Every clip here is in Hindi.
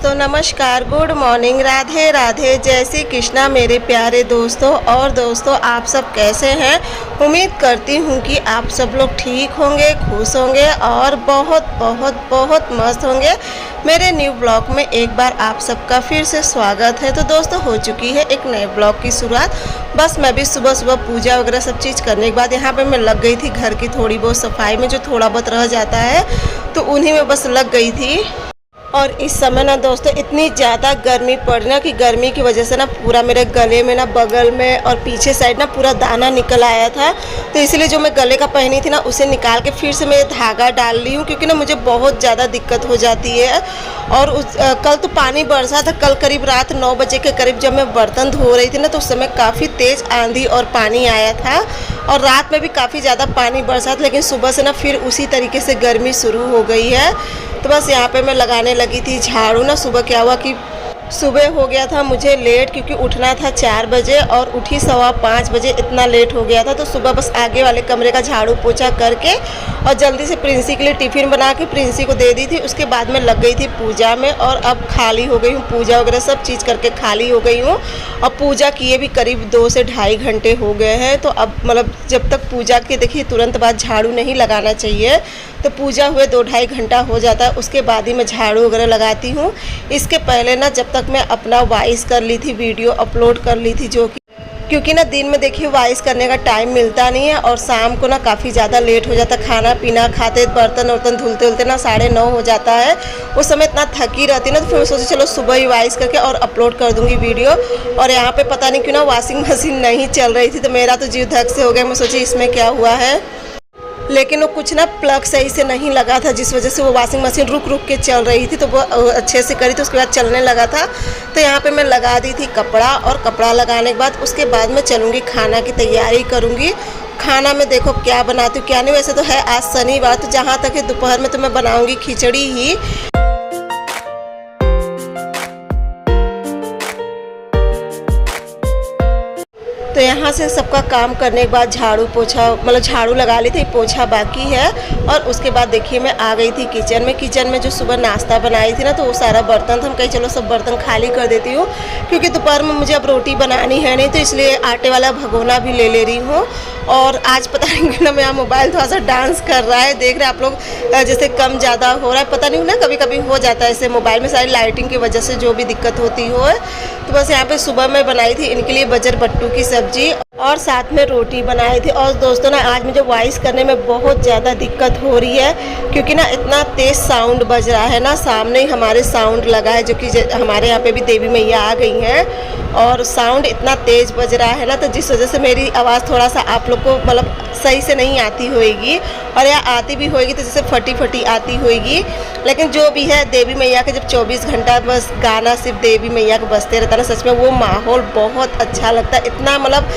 दोस्तों नमस्कार, गुड मॉर्निंग, राधे राधे, जय श्री कृष्णा मेरे प्यारे दोस्तों। और दोस्तों आप सब कैसे हैं? उम्मीद करती हूँ कि आप सब लोग ठीक होंगे, खुश होंगे और बहुत बहुत बहुत मस्त होंगे। मेरे न्यू ब्लॉग में एक बार आप सबका फिर से स्वागत है। तो दोस्तों हो चुकी है एक नए ब्लॉग की शुरुआत। बस मैं भी सुबह सुबह पूजा वगैरह सब चीज़ करने के बाद यहाँ पे मैं लग गई थी घर की थोड़ी बहुत सफाई में, जो थोड़ा बहुत रह जाता है तो उन्हीं में बस लग गई थी। और इस समय ना दोस्तों इतनी ज़्यादा गर्मी पड़ रही ना कि गर्मी की वजह से ना पूरा मेरे गले में ना बगल में और पीछे साइड ना पूरा दाना निकल आया था। तो इसलिए जो मैं गले का पहनी थी ना उसे निकाल के फिर से मैं धागा डाल ली हूँ, क्योंकि ना मुझे बहुत ज़्यादा दिक्कत हो जाती है। और कल तो पानी बरसा था, कल करीब रात 9 बजे के करीब जब मैं बर्तन धो रही थी ना तो उस समय काफ़ी तेज़ आंधी और पानी आया था। और रात में भी काफ़ी ज़्यादा पानी बरसा था, लेकिन सुबह से ना फिर उसी तरीके से गर्मी शुरू हो गई है। तो बस यहाँ पे मैं लगाने लगी थी झाड़ू। ना सुबह क्या हुआ कि सुबह हो गया था मुझे लेट, क्योंकि उठना था 4 बजे और उठी 5:15 बजे, इतना लेट हो गया था। तो सुबह बस आगे वाले कमरे का झाड़ू पोछा करके और जल्दी से प्रिंसी के लिए टिफ़िन बना के प्रिंसी को दे दी थी। उसके बाद मैं लग गई थी पूजा में और अब खाली हो गई हूँ, पूजा वगैरह सब चीज़ करके खाली हो गई हूँ। और पूजा किए भी करीब 2 से ढाई घंटे हो गए हैं। तो अब मतलब जब तक पूजा के देखिए तुरंत बाद झाड़ू नहीं लगाना चाहिए, तो पूजा हुए 2-2.5 घंटा हो जाता है, उसके बाद ही मैं झाड़ू वगैरह लगाती हूँ। इसके पहले ना जब तक मैं अपना वॉइस कर ली थी, वीडियो अपलोड कर ली थी, जो कि क्योंकि ना दिन में देखिए वॉइस करने का टाइम मिलता नहीं है और शाम को ना काफ़ी ज़्यादा लेट हो जाता है। खाना पीना खाते बर्तन वर्तन धुलते धुलते ना 9:30 हो जाता है। उस समय इतना थकी रहती है ना, तो फिर मैं सोची चलो सुबह ही वॉइस करके और अपलोड कर दूँगी वीडियो। और यहाँ पे पता नहीं क्यों ना वॉशिंग मशीन नहीं चल रही थी, तो मेरा तो जीव धक से हो गया। मैं सोची इसमें क्या हुआ है, लेकिन वो कुछ ना प्लग सही से नहीं लगा था, जिस वजह से वो वॉशिंग मशीन रुक रुक के चल रही थी। तो वो अच्छे से करी तो उसके बाद चलने लगा था। तो यहाँ पे मैं लगा दी थी कपड़ा, और कपड़ा लगाने के बाद उसके बाद मैं चलूँगी खाना की तैयारी करूँगी। खाना में देखो क्या बनाती हूँ क्या नहीं। वैसे तो है आज शनिवार, तो जहाँ तक है दोपहर में तो मैं बनाऊँगी खिचड़ी ही। तो यहाँ से सबका काम करने के बाद झाड़ू पोछा मतलब झाड़ू लगा ली थी, पोछा बाकी है। और उसके बाद देखिए मैं आ गई थी किचन में जो सुबह नाश्ता बनाई थी ना, तो वो सारा बर्तन था। हम कहीं चलो सब बर्तन खाली कर देती हूँ, क्योंकि दोपहर में मुझे अब रोटी बनानी है नहीं, तो इसलिए आटे वाला भगोना भी ले रही हूँ। और आज पता नहीं क्यों ना मेरा मोबाइल थोड़ा सा डांस कर रहा है, देख रहे हैं आप लोग, जैसे कम ज़्यादा हो रहा है, पता नहीं ना कभी कभी हो जाता है ऐसे मोबाइल में, सारी लाइटिंग की वजह से जो भी दिक्कत होती हो। तो बस यहाँ पे सुबह मैं बनाई थी इनके लिए बजर बट्टू की सब्जी और साथ में रोटी बनाई थी। और दोस्तों ना आज मुझे वॉइस करने में बहुत ज़्यादा दिक्कत हो रही है, क्योंकि ना इतना तेज़ साउंड बज रहा है ना, सामने ही हमारे साउंड लगा है, जो कि हमारे यहाँ पे भी देवी मैया आ गई हैं और साउंड इतना तेज़ बज रहा है ना, तो जिस वजह से मेरी आवाज़ थोड़ा सा आप लोग को मतलब सही से नहीं आती होएगी, और या आती भी होएगी तो जैसे फटी फटी आती होएगी। लेकिन जो भी है देवी मैया के जब 24 घंटा बस गाना सिर्फ देवी मैया का बजते रहता है ना, सच में वो माहौल बहुत अच्छा लगता है इतना मतलब।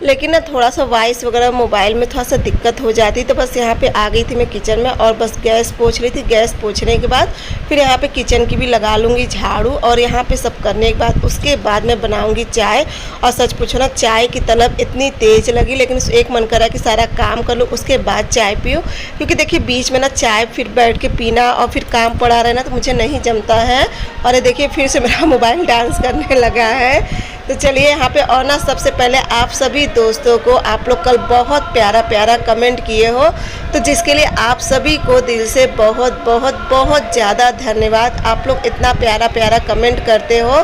लेकिन ना थोड़ा सा वॉइस वगैरह मोबाइल में थोड़ा सा दिक्कत हो जाती। तो बस यहाँ पे आ गई थी मैं किचन में और बस गैस पोंछ रही थी। गैस पोंछने के बाद फिर यहाँ पे किचन की भी लगा लूँगी झाड़ू, और यहाँ पे सब करने के बाद उसके बाद मैं बनाऊँगी चाय। और सच पूछो ना चाय की तलब इतनी तेज़ लगी, लेकिन एक मन करा कि सारा काम कर लूँ उसके बाद चाय पीऊँ, क्योंकि देखिए बीच में ना चाय फिर बैठ के पीना और फिर काम पड़ा रहना तो मुझे नहीं जमता है। और ये देखिए फिर से मेरा मोबाइल डांस करने लगा है। तो चलिए यहाँ पे, और ना सबसे पहले आप सभी दोस्तों को, आप लोग कल बहुत प्यारा प्यारा कमेंट किए हो, तो जिसके लिए आप सभी को दिल से बहुत बहुत बहुत ज़्यादा धन्यवाद। आप लोग इतना प्यारा प्यारा कमेंट करते हो,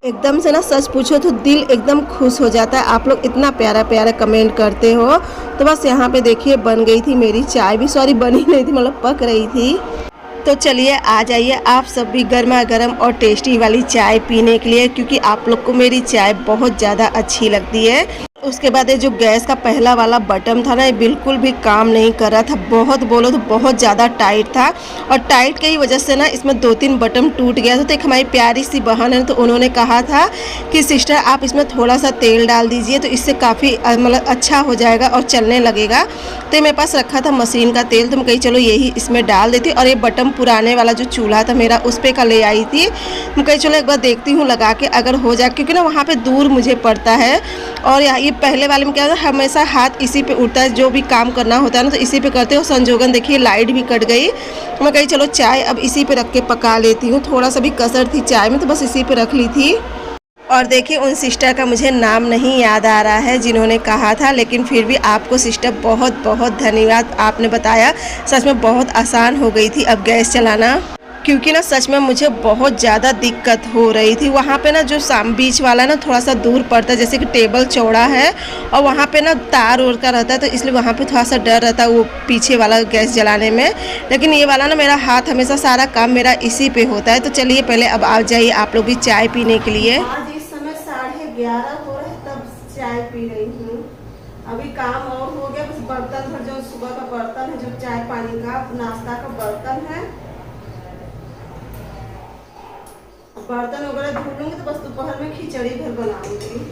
एकदम से ना सच पूछो तो दिल एकदम खुश हो जाता है। आप लोग इतना प्यारा प्यारा कमेंट करते हो। तो बस यहाँ पे देखिए बन गई थी मेरी चाय भी, सॉरी बनी नहीं थी मतलब पक रही थी। तो चलिए आ जाइए आप सब भी गर्मा गर्म और टेस्टी वाली चाय पीने के लिए, क्योंकि आप लोग को मेरी चाय बहुत ज़्यादा अच्छी लगती है। उसके बाद ये जो गैस का पहला वाला बटन था ना, ये बिल्कुल भी काम नहीं कर रहा था, बहुत बोलो तो बहुत ज़्यादा टाइट था। और टाइट की वजह से ना इसमें 2-3 बटन टूट गया था। तो एक हमारी प्यारी सी बहन है, तो उन्होंने कहा था कि सिस्टर आप इसमें थोड़ा सा तेल डाल दीजिए, तो इससे काफ़ी मतलब अच्छा हो जाएगा और चलने लगेगा। तो मेरे पास रखा था मशीन का तेल, तो मैं कही चलो यही इसमें डाल देती। और ये बटन पुराने वाला जो चूल्हा था मेरा उस पर का ले आई थी। मैं कही चलो एक बार देखती हूँ लगा के अगर हो जाए, क्योंकि ना वहाँ पर दूर मुझे पड़ता है और ये पहले वाले में क्या होता है, हमेशा हाथ इसी पे उठता है, जो भी काम करना होता है ना तो इसी पे करते हो। संजोगन देखिए लाइट भी कट गई। मैं कही चलो चाय अब इसी पे रख के पका लेती हूँ, थोड़ा सा भी कसर थी चाय में तो बस इसी पे रख ली थी। और देखिए उन सिस्टर का मुझे नाम नहीं याद आ रहा है जिन्होंने कहा था, लेकिन फिर भी आपको सिस्टर बहुत बहुत धन्यवाद, आपने बताया। सच में बहुत आसान हो गई थी अब गैस चलाना, क्योंकि ना सच में मुझे बहुत ज़्यादा दिक्कत हो रही थी। वहाँ पे ना जो बीच वाला ना थोड़ा सा दूर पड़ता है, जैसे कि टेबल चौड़ा है और वहाँ पे ना तार ओर का रहता है, तो इसलिए वहाँ पे थोड़ा सा डर रहता है वो पीछे वाला गैस जलाने में। लेकिन ये वाला ना मेरा हाथ हमेशा सारा काम मेरा इसी पे होता है। तो चलिए पहले अब आ जाइए आप लोग भी चाय पीने के लिए। आज इस समय 11:30 हो रहे तब चाय पी रही हूँ। अभी काम और हो गया, बस बर्तन भर, जो सुबह का बर्तन है, जो चाय पानी का नाश्ता का बर्तन है, बर्तन वगैरह धो लूंगी तो बस दोपहर में खिचड़ी भर बनाऊंगी।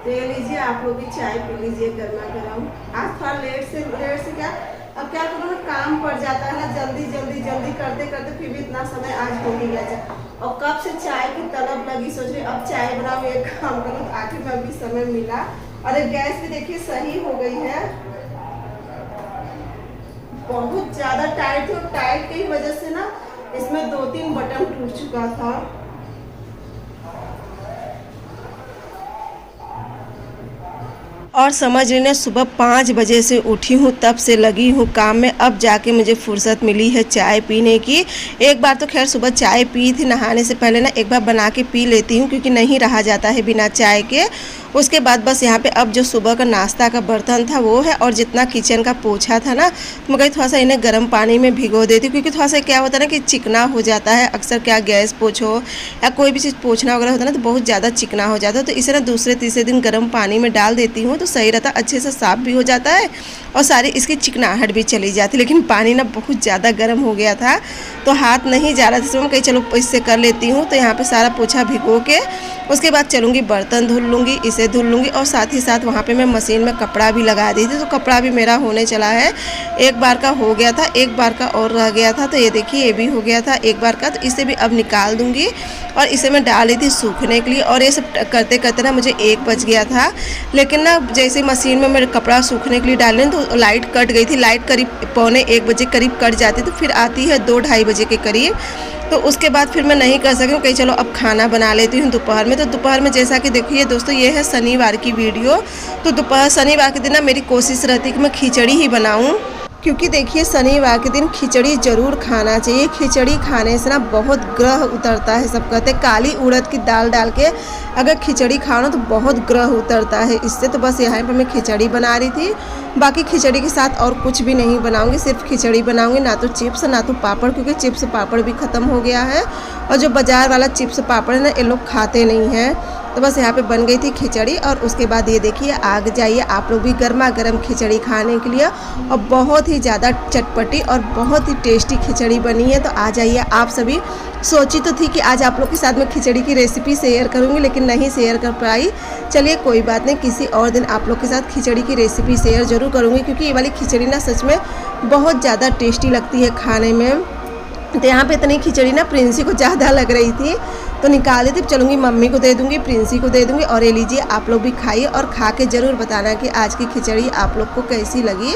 ले लीजिए आप लोग भी चाय पी लीजिए गर्मा गर्म। आज थोड़ा लेट से क्या, अब क्या करूँ, काम पड़ जाता है ना, जल्दी करते करते फिर भी इतना समय आज हो ही गया। और कब से चाय की तलब लगी, सोच रही अब चाय बनाऊँ एक काम करूँ, तो आखिर में अभी समय मिला। और गैस भी देखिए सही हो गई है, बहुत ज़्यादा टाइट थी और टाइट की वजह से ना इसमें 2-3 बटन टूट चुका था। और समझ लेना सुबह 5 बजे से उठी हूँ, तब से लगी हूँ काम में, अब जाके मुझे फुर्सत मिली है चाय पीने की। एक बार तो खैर सुबह चाय पी थी, नहाने से पहले ना एक बार बना के पी लेती हूँ, क्योंकि नहीं रहा जाता है बिना चाय के। उसके बाद बस यहाँ पे अब जो सुबह का नाश्ता का बर्तन था वो है, और जितना किचन का पोछा था ना, तो मैं कहीं थोड़ा सा इन्हें गर्म पानी में भिगो देती हूँ, क्योंकि थोड़ा सा क्या होता है ना कि चिकना हो जाता है। अक्सर क्या गैस पोछो या कोई भी चीज़ पोछना वगैरह होता है ना तो बहुत ज़्यादा चिकना हो जाता है, तो इसे ना दूसरे तीसरे दिन गर्म पानी में डाल देती हूँ तो सही रहता, अच्छे से साफ़ भी हो जाता है और सारी इसकी चिकनाहट भी चली जाती। लेकिन पानी ना बहुत ज़्यादा गर्म हो गया था तो हाथ नहीं जा रहा था, इसमें कहीं चलो इससे कर लेती हूँ। तो यहाँ पे सारा पोछा भिगो के उसके बाद चलूँगी बर्तन धुल लूँगी, इसे धुल लूँगी, और साथ ही साथ वहाँ पे मैं मशीन में कपड़ा भी लगा दी थी, तो कपड़ा भी मेरा होने चला है। एक बार का हो गया था, एक बार का और रह गया था, तो ये देखिए ये भी हो गया था एक बार का, तो इसे भी अब निकाल दूँगी। और इसे मैं डाल दी थी सूखने के लिए, और ये सब करते करते ना मुझे 1 बज गया था। लेकिन ना जैसे मशीन में मेरे कपड़ा सूखने के लिए डाले तो लाइट कट गई थी, लाइट करीब 1:45 बजे करीब कट जाती, तो फिर आती है 2-2:30 बजे के करीब। तो उसके बाद फिर मैं नहीं कर सकी, कहीं चलो अब खाना बना लेती हूँ दोपहर में। तो दोपहर में जैसा कि देखिए दोस्तों, ये है शनिवार की वीडियो। तो दोपहर शनिवार के दिन ना मेरी कोशिश रहती है कि मैं खिचड़ी ही बनाऊँ, क्योंकि देखिए शनिवार के दिन खिचड़ी ज़रूर खाना चाहिए। खिचड़ी खाने से ना बहुत ग्रह उतरता है, सब कहते हैं। काली उड़द की दाल डाल के अगर खिचड़ी खाओ ना तो बहुत ग्रह उतरता है इससे। तो बस यहाँ पर मैं खिचड़ी बना रही थी, बाकी खिचड़ी के साथ और कुछ भी नहीं बनाऊंगी, सिर्फ खिचड़ी बनाऊंगी, ना तो चिप्स ना तो पापड़, क्योंकि चिप्स पापड़ भी ख़त्म हो गया है। और जो बाज़ार वाला चिप्स पापड़ है ना ये लोग खाते नहीं हैं। तो बस यहाँ पे बन गई थी खिचड़ी। और उसके बाद ये देखिए आग जाइए आप लोग भी गर्मा गर्म खिचड़ी खाने के लिए, और बहुत ही ज़्यादा चटपटी और बहुत ही टेस्टी खिचड़ी बनी है। तो आ जाइए आप सभी। सोची तो थी कि आज आप लोग के साथ में खिचड़ी की रेसिपी शेयर करूँगी, लेकिन नहीं शेयर कर पाई। चलिए कोई बात नहीं, किसी और दिन आप लोग के साथ खिचड़ी की रेसिपी शेयर ज़रूर करूँगी, क्योंकि ये वाली खिचड़ी ना सच में बहुत ज़्यादा टेस्टी लगती है खाने में। तो यहाँ पे इतनी खिचड़ी ना प्रिंसी को ज़्यादा लग रही थी, तो निकाल दी थी। चलूँगी मम्मी को दे दूँगी, प्रिंसी को दे दूँगी, और ये लीजिए आप लोग भी खाइए और खा के ज़रूर बताना कि आज की खिचड़ी आप लोग को कैसी लगी।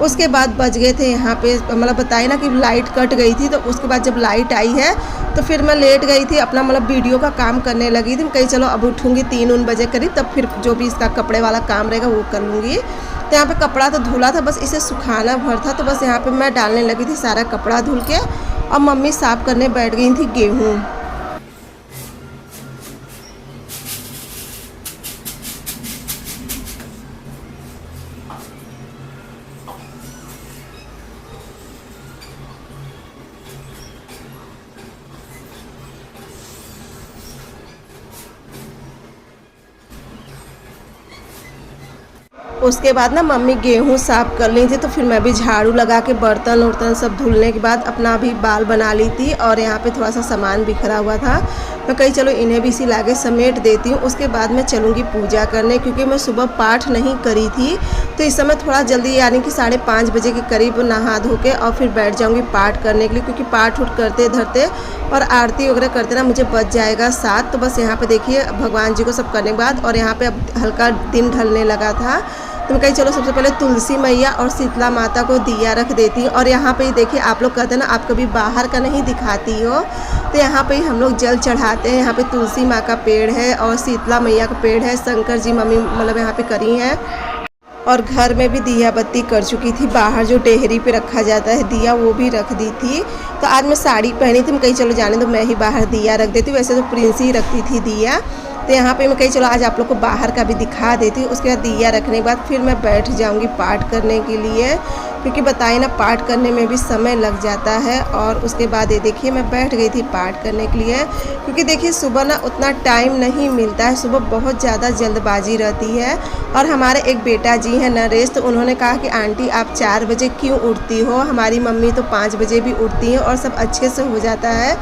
उसके बाद बज गए थे यहाँ पे, मतलब बताए ना कि लाइट कट गई थी, तो उसके बाद जब लाइट आई है तो फिर मैं लेट गई थी, अपना मतलब वीडियो का काम करने लगी थी। कहीं चलो अब उठूँगी 3-3 बजे करीब, तब फिर जो भी इसका कपड़े वाला काम रहेगा वो कर लूँगी। तो यहाँ पे कपड़ा तो धुला था, बस इसे सुखाना भर था। तो बस यहाँ पे मैं डालने लगी थी सारा कपड़ा धुल के, और मम्मी साफ़ करने बैठ गई थी गेहूँ। उसके बाद ना मम्मी गेहूँ साफ़ कर ली थी, तो फिर मैं भी झाड़ू लगा के बर्तन वर्तन सब धुलने के बाद अपना भी बाल बना ली थी। और यहाँ पे थोड़ा सा सामान बिखरा हुआ था, मैं कही चलो इन्हें भी इसी लागे समेट देती हूँ। उसके बाद मैं चलूँगी पूजा करने, क्योंकि मैं सुबह पाठ नहीं करी थी, तो इस समय थोड़ा जल्दी यानी कि 5:30 बजे के करीब नहा धो के और फिर बैठ जाऊँगी पाठ करने के लिए, क्योंकि पाठ उठ करते धरते और आरती वगैरह करते ना मुझे बच जाएगा 7। तो बस यहाँ पे देखिए भगवान जी को सब करने के बाद, और यहाँ पे अब हल्का दिन ढलने लगा था, तो मैं कही चलो सबसे पहले तुलसी मैया और शीतला माता को दिया रख देती हूँ। और यहाँ पे देखिए आप लोग कहते हैं ना आप कभी बाहर का नहीं दिखाती हो, तो यहाँ पे हम लोग जल चढ़ाते हैं। यहाँ पे तुलसी माँ का पेड़ है और शीतला मैया का पेड़ है, शंकर जी मम्मी मतलब यहाँ पे करी हैं। और घर में भी दिया बत्ती कर चुकी थी, बाहर जो डेहरी पे रखा जाता है दिया वो भी रख दी थी। तो आज मैं साड़ी पहनी थी, मैं कही चलो जाने दो मैं ही बाहर दिया रख देती हूँ, वैसे तो प्रिंस ही रखती थी दिया। तो यहाँ पे मैं कही चलो आज आप लोग को बाहर का भी दिखा देती हूँ। उसके बाद दिया रखने के बाद फिर मैं बैठ जाऊँगी पाठ करने के लिए, क्योंकि बताए ना पाठ करने में भी समय लग जाता है। और उसके बाद ये देखिए मैं बैठ गई थी पाठ करने के लिए, क्योंकि देखिए सुबह ना उतना टाइम नहीं मिलता है, सुबह बहुत ज़्यादा जल्दबाजी रहती है। और हमारे एक बेटा जी हैं नरेश, तो उन्होंने कहा कि आंटी आप 4 बजे क्यों उठती हो, हमारी मम्मी तो 5 बजे भी उठती हैं और सब अच्छे से हो जाता है।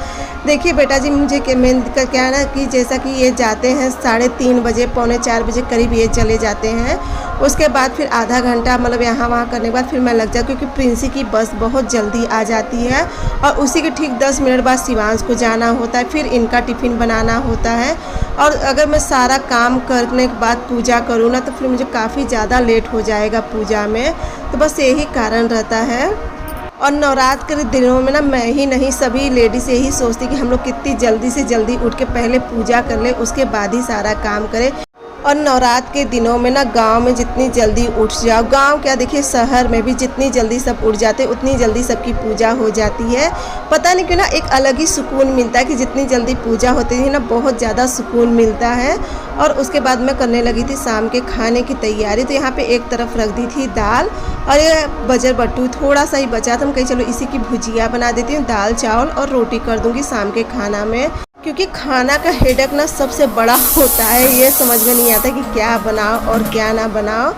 देखिए बेटा जी मुझे मेन दिक्कत क्या है ना कि जैसा कि ये जाते हैं 3:30 बजे 3:45 बजे करीब ये चले जाते हैं। उसके बाद फिर आधा घंटा मतलब यहाँ वहाँ करने के बाद फिर मैं लग जाऊँ, क्योंकि प्रिंसी की बस बहुत जल्दी आ जाती है और उसी के ठीक 10 मिनट बाद शिवांश को जाना होता है, फिर इनका टिफ़िन बनाना होता है। और अगर मैं सारा काम करने के बाद पूजा करूँ ना तो फिर मुझे काफ़ी ज़्यादा लेट हो जाएगा पूजा में, तो बस यही कारण रहता है। और नवरात्र के दिनों में ना मैं ही नहीं सभी लेडीज़ यही सोचती कि हम लोग कितनी जल्दी से जल्दी उठ के पहले पूजा कर ले, उसके बाद ही सारा काम करें। और नवरात्र के दिनों में ना गांव में जितनी जल्दी उठ जाओ, गांव क्या देखिए शहर में भी जितनी जल्दी सब उठ जाते उतनी जल्दी सबकी पूजा हो जाती है। पता नहीं क्यों ना एक अलग ही सुकून मिलता है कि जितनी जल्दी पूजा होती है ना बहुत ज़्यादा सुकून मिलता है। और उसके बाद मैं करने लगी थी शाम के खाने की तैयारी, तो यहाँ पे एक तरफ रख दी थी दाल और ये बजर बट्टू थोड़ा सा ही बचा था, हम कहीं चलो इसी की भुजिया बना देती हूँ, दाल चावल और रोटी कर दूँगी शाम के खाना में। क्योंकि खाना का हेडेक ना सबसे बड़ा होता है, ये समझ में नहीं आता कि क्या बनाओ और क्या ना बनाओ,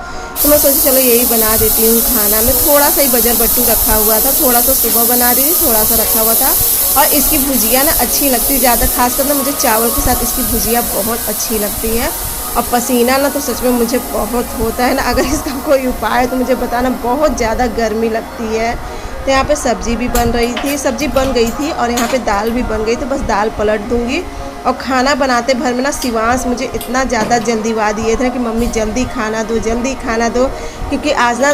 तो मैं सोची चलो यही बना देती हूँ। खाना में थोड़ा सा ही बजर बट्टू रखा हुआ था, थोड़ा सा सुबह बना दी थी, थोड़ा सा रखा हुआ था। और इसकी भुजिया ना अच्छी लगती है ज़्यादा, खासकर ना मुझे चावल के साथ इसकी भुजिया बहुत अच्छी लगती है। और पसीना ना तो सच में मुझे बहुत होता है ना, अगर इसका कोई उपाय है तो मुझे बताना, बहुत ज़्यादा गर्मी लगती है। तो यहाँ पे सब्ज़ी भी बन रही थी, सब्ज़ी बन गई थी और यहाँ पे दाल भी बन गई, तो बस दाल पलट दूँगी। और खाना बनाते भर में ना शिवांश मुझे इतना ज़्यादा जल्दीवादी ये था कि मम्मी जल्दी खाना दो जल्दी खाना दो, क्योंकि आज ना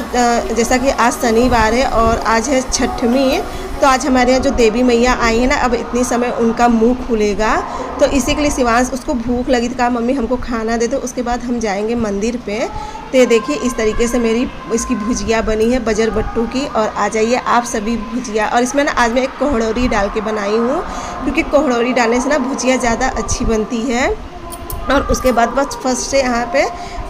जैसा कि आज शनिवार है और आज है छठवीं, तो आज हमारे यहाँ जो देवी मैया आई है ना अब इतनी समय उनका मुंह खुलेगा, तो इसी के लिए शिवांश उसको भूख लगी थी, कहा मम्मी हमको खाना दे दो, उसके बाद हम जाएंगे मंदिर पे। तो ये देखिए इस तरीके से मेरी इसकी भुजिया बनी है बजर बट्टू की, और आ जाइए आप सभी भुजिया। और इसमें ना आज मैं एक कोहड़ौरी डाल के बनाई हूँ, क्योंकि कोहड़ौरी डालने से ना भुजिया ज़्यादा अच्छी बनती है। और उसके बाद बस फर्स्ट से यहाँ पे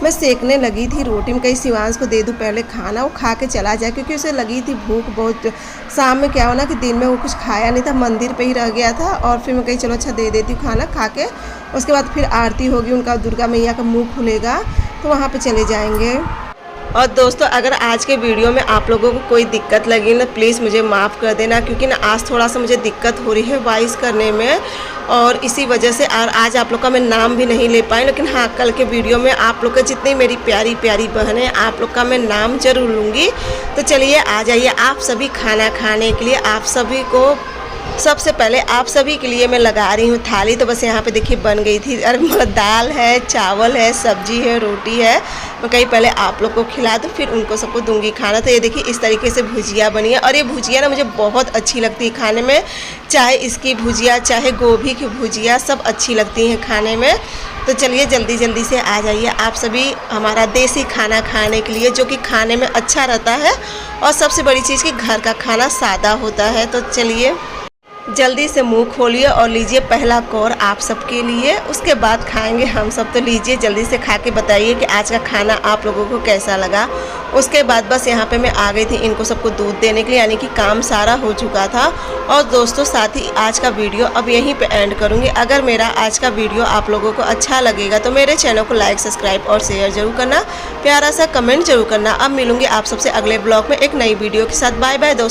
मैं सेकने लगी थी रोटी में, कहीं शिवांश को दे दूँ पहले खाना, वो खा के चला जाए, क्योंकि उसे लगी थी भूख बहुत। शाम में क्या हो ना कि दिन में वो कुछ खाया नहीं था, मंदिर पे ही रह गया था, और फिर मैं कहीं चलो अच्छा दे देती हूँ खाना खा के। उसके बाद फिर आरती होगी, उनका दुर्गा मैया का मुँह खुलेगा तो वहाँ पे चले जाएंगे। और दोस्तों अगर आज के वीडियो में आप लोगों को कोई दिक्कत लगी ना प्लीज़ मुझे माफ़ कर देना, क्योंकि ना आज थोड़ा सा मुझे दिक्कत हो रही है वॉइस करने में, और इसी वजह से और आज आप लोग का मैं नाम भी नहीं ले पाई। लेकिन हाँ कल के वीडियो में आप लोग का जितनी मेरी प्यारी प्यारी बहन है आप लोग का मैं नाम जरूर लूँगी। तो चलिए आ जाइए आप सभी खाना खाने के लिए। आप सभी को सबसे पहले आप सभी के लिए मैं लगा रही हूँ थाली। तो बस यहाँ पे देखिए बन गई थी, अरे दाल है, चावल है, सब्जी है, रोटी है। मैं कहीं पहले आप लोग को खिला दूँ फिर उनको सबको दूंगी खाना। तो ये देखिए इस तरीके से भुजिया बनी है, और ये भुजिया ना मुझे बहुत अच्छी लगती है खाने में, चाहे इसकी भुजिया चाहे गोभी की भुजिया सब अच्छी लगती हैं खाने में। तो चलिए जल्दी जल्दी से आ जाइए आप सभी हमारा देसी खाना खाने के लिए, जो कि खाने में अच्छा रहता है, और सबसे बड़ी चीज़ कि घर का खाना सादा होता है। तो चलिए जल्दी से मुंह खोलिए और लीजिए पहला कौर आप सबके लिए, उसके बाद खाएंगे हम सब। तो लीजिए जल्दी से खा के बताइए कि आज का खाना आप लोगों को कैसा लगा। उसके बाद बस यहाँ पे मैं आ गई थी इनको सबको दूध देने के लिए, यानी कि काम सारा हो चुका था। और दोस्तों साथ ही आज का वीडियो अब यहीं पे एंड करूँगी। अगर मेरा आज का वीडियो आप लोगों को अच्छा लगेगा तो मेरे चैनल को लाइक, सब्सक्राइब और शेयर जरूर करना, प्यारा सा कमेंट जरूर करना। अब मिलूंगी आप सबसे अगले ब्लॉग में एक नई वीडियो के साथ। बाय बाय दोस्तों।